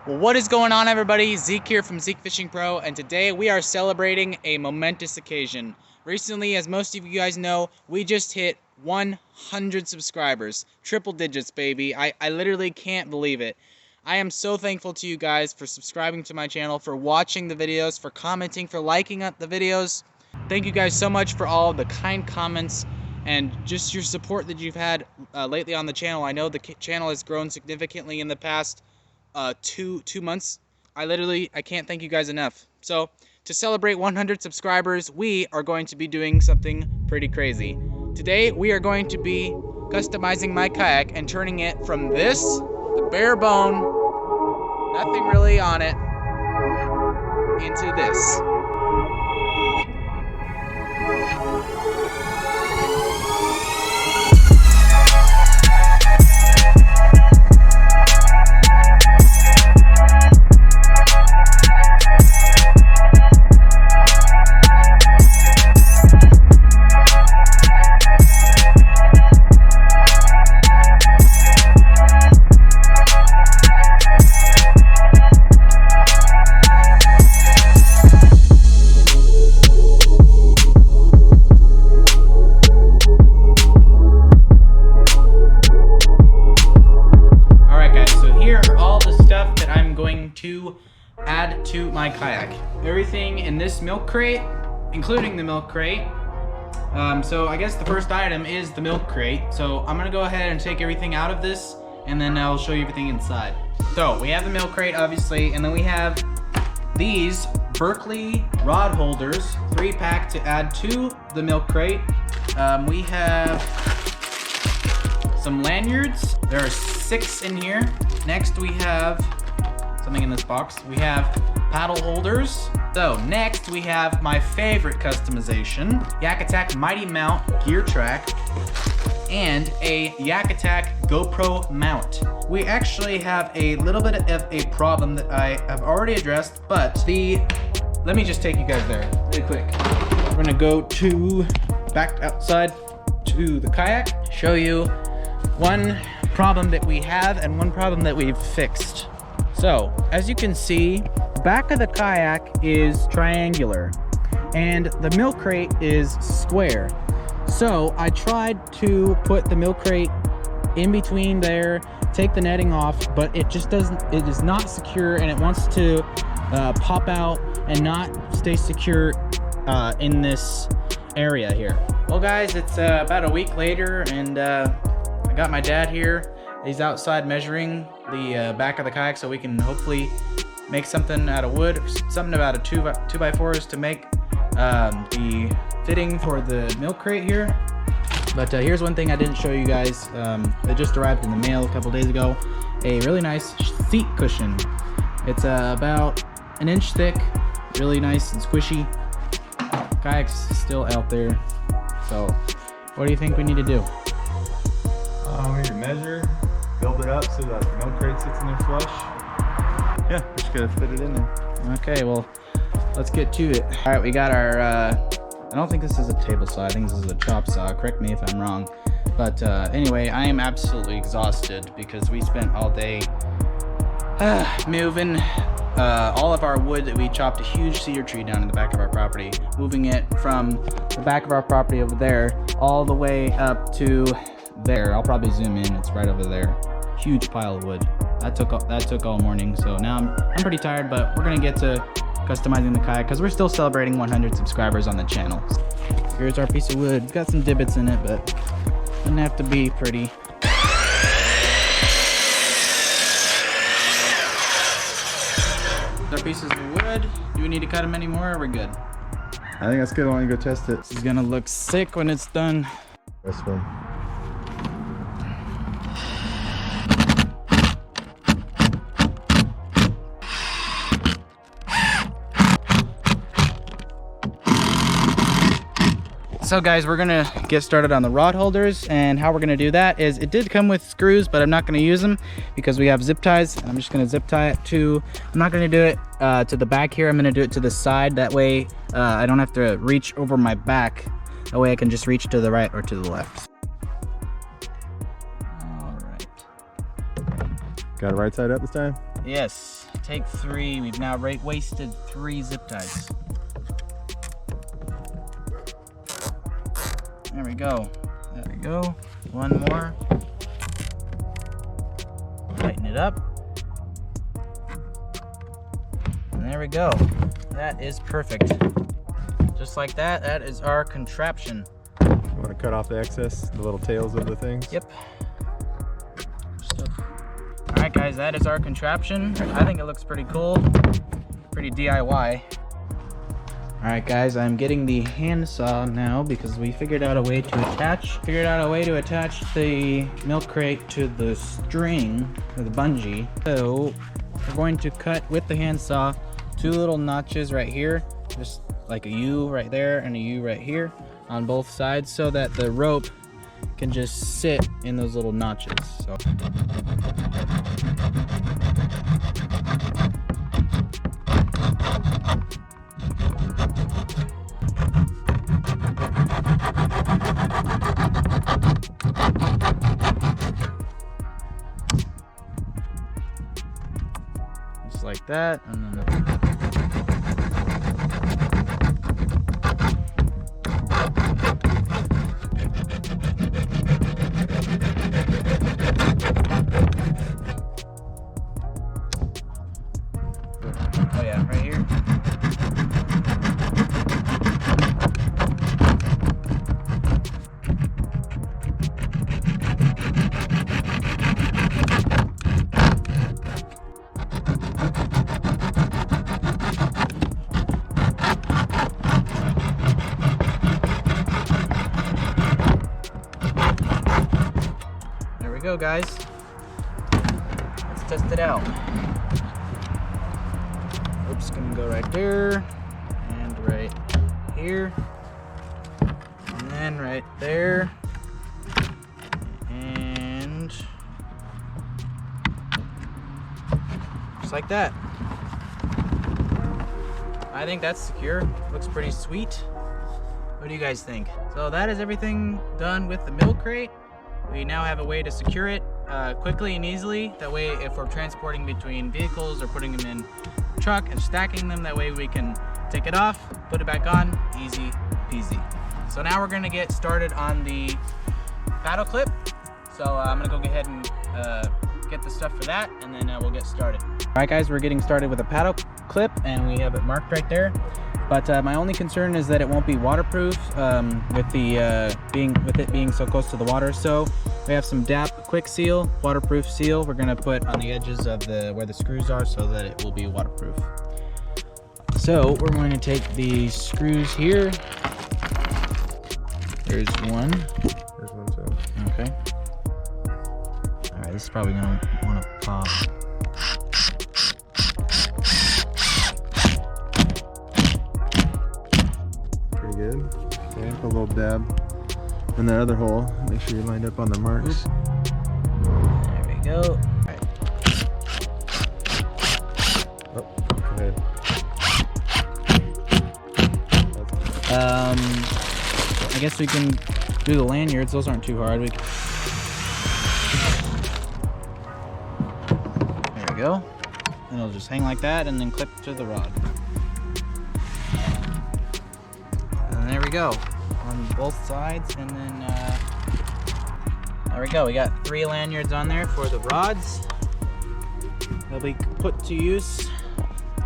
Well, what is going on, everybody? Zeke here from Zeke Fishing Pro, and today we are celebrating a momentous occasion. Recently, as most of you guys know, we just hit 100 subscribers. Triple digits, baby. I literally can't believe it. I am so thankful to you guys for subscribing to my channel, for watching the videos, for commenting, for liking up the videos. Thank you guys so much for all the kind comments and just your support that you've had lately on the channel. I know the channel has grown significantly in the past two months. I can't thank you guys enough. So to celebrate 100 subscribers, we are going to be doing something pretty crazy. Today we are going to be customizing my kayak and turning it from this, the bare bone, nothing really on it, into this. To add to my kayak. Everything in this milk crate, including the milk crate. So I guess the first item is the milk crate. So I'm gonna go ahead and take everything out of this, and then I'll show you everything inside. So we have the milk crate, obviously, and then we have these Berkeley rod holders, 3-pack to add to the milk crate. We have some lanyards. There are 6 in here. Next we have something in this box. We have paddle holders. So next we have my favorite customization, Yak Attack Mighty Mount gear track and a Yak Attack GoPro Mount. We actually have a little bit of a problem that I have already addressed, but let me just take you guys there really quick. We're gonna go back outside to the kayak, show you one problem that we have and one problem that we've fixed. So, as you can see, the back of the kayak is triangular and the milk crate is square. So, I tried to put the milk crate in between there, take the netting off, but it is not secure, and it wants to pop out and not stay secure in this area here. Well guys, it's about a week later, and I got my dad here. He's outside measuring the back of the kayak so we can hopefully make something out of wood, or something about a 2x4s to make the fitting for the milk crate here. But here's one thing I didn't show you guys. It just arrived in the mail a couple days ago. A really nice seat cushion. It's about 1 inch thick, really nice and squishy. Kayak's still out there. So what do you think we need to do? We need to measure, build it up so that the milk crate sits in there flush. Yeah, we're just gonna fit it in there. Okay, well, let's get to it. All right, we got our, I don't think this is a table saw, I think this is a chop saw, correct me if I'm wrong. But anyway, I am absolutely exhausted because we spent all day moving all of our wood that we chopped a huge cedar tree down in the back of our property, moving it from the back of our property over there all the way up to there. I'll probably zoom in, it's right over there. Huge pile of wood. That took all morning, so now I'm pretty tired, but we're gonna get to customizing the kayak because we're still celebrating 100 subscribers on the channel. Here's our piece of wood. It's got some divots in it, but doesn't have to be pretty. Our pieces of wood. Do we need to cut them anymore, or are we good? I think that's good. I want to go test it. This is gonna look sick when it's done. This one. So guys, we're gonna get started on the rod holders, and how we're gonna do that is, it did come with screws, but I'm not gonna use them because we have zip ties. I'm just gonna zip tie it to, I'm not gonna do it to the back here, I'm gonna do it to the side. That way I don't have to reach over my back. That way I can just reach to the right or to the left. All right. Got it right side up this time? Yes, take 3. We've now wasted 3 zip ties. There we go. There we go. One more. Tighten it up. And there we go. That is perfect. Just like that, that is our contraption. You want to cut off the excess, the little tails of the things? Yep. Alright guys, that is our contraption. I think it looks pretty cool. Pretty DIY. Alright guys, I'm getting the handsaw now because we figured out a way to attach the milk crate to the string, or the bungee. So we're going to cut with the handsaw 2 little notches right here, just like a U right there and a U right here on both sides, so that the rope can just sit in those little notches. So just like that, and then oh yeah, right here. There we go, guys. Let's test it out. Oops, gonna go right there, and right here, and then right there, and just like that. I think that's secure. Looks pretty sweet. What do you guys think? So that is everything done with the milk crate. We now have a way to secure it quickly and easily. That way, if we're transporting between vehicles or putting them in a truck and stacking them, that way we can take it off, put it back on, easy peasy. So now we're gonna get started on the paddle clip. So I'm gonna go ahead and get the stuff for that, and then we'll get started. All right guys, we're getting started with a paddle clip, and we have it marked right there. But my only concern is that it won't be waterproof with it being so close to the water. So we have some DAP quick seal, waterproof seal. We're gonna put on the edges of where the screws are so that it will be waterproof. So we're going to take the screws here. There's one. There's one too. Okay. All right, this is probably gonna want to pop. Good. Okay, put a little dab in that other hole. Make sure you're lined up on the marks. There we go. All right. Oh, go ahead. I guess we can do the lanyards. Those aren't too hard. There we go. And it'll just hang like that and then clip to the rod. There we go, on both sides, and then there we go. We got 3 lanyards on there for the rods. They'll be put to use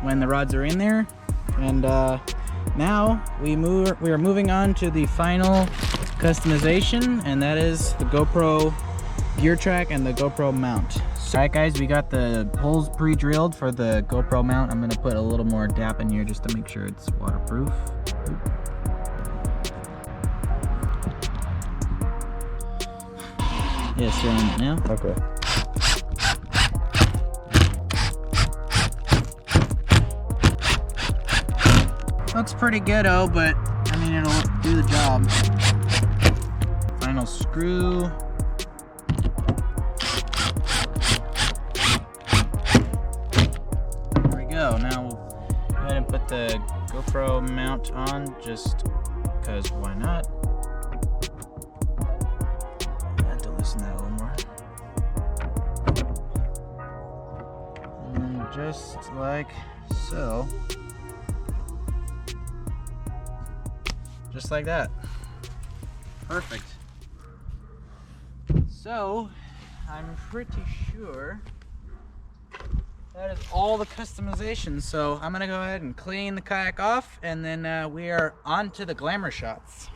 when the rods are in there. And now we are moving on to the final customization, and that is the GoPro gear track and the GoPro mount. So, all right guys, we got the holes pre-drilled for the GoPro mount. I'm gonna put a little more DAP in here just to make sure it's waterproof. Yes, you're on it now. Okay. Looks pretty good-o, but I mean, it'll do the job. Final screw. There we go. Now we'll go ahead and put the GoPro mount on, just because why not? Loosen that a little more. And then just like so. Just like that. Perfect. So, I'm pretty sure that is all the customization. So I'm gonna go ahead and clean the kayak off, and then we are on to the Glamour Shots.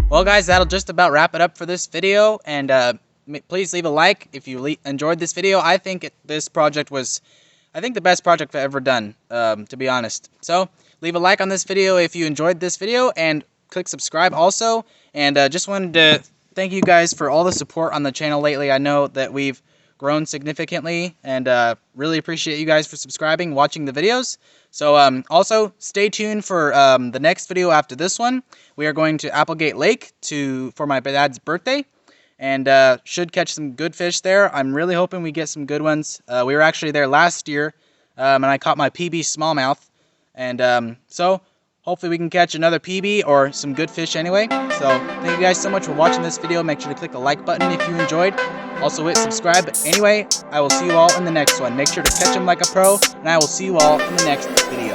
Well guys, that'll just about wrap it up for this video, and please leave a like if you enjoyed this video. I think this project was, the best project I've ever done, to be honest. So leave a like on this video if you enjoyed this video, and click subscribe also. And just wanted to thank you guys for all the support on the channel lately. I know that we've grown significantly, and really appreciate you guys for subscribing, watching the videos. So also stay tuned for the next video after this one. We are going to Applegate Lake for my dad's birthday, and should catch some good fish there. I'm really hoping we get some good ones. We were actually there last year, and I caught my PB smallmouth, and so hopefully we can catch another PB or some good fish anyway. So thank you guys so much for watching this video. Make sure to click the like button if you enjoyed. Also hit subscribe. But anyway, I will see you all in the next one. Make sure to catch them like a pro, and I will see you all in the next video.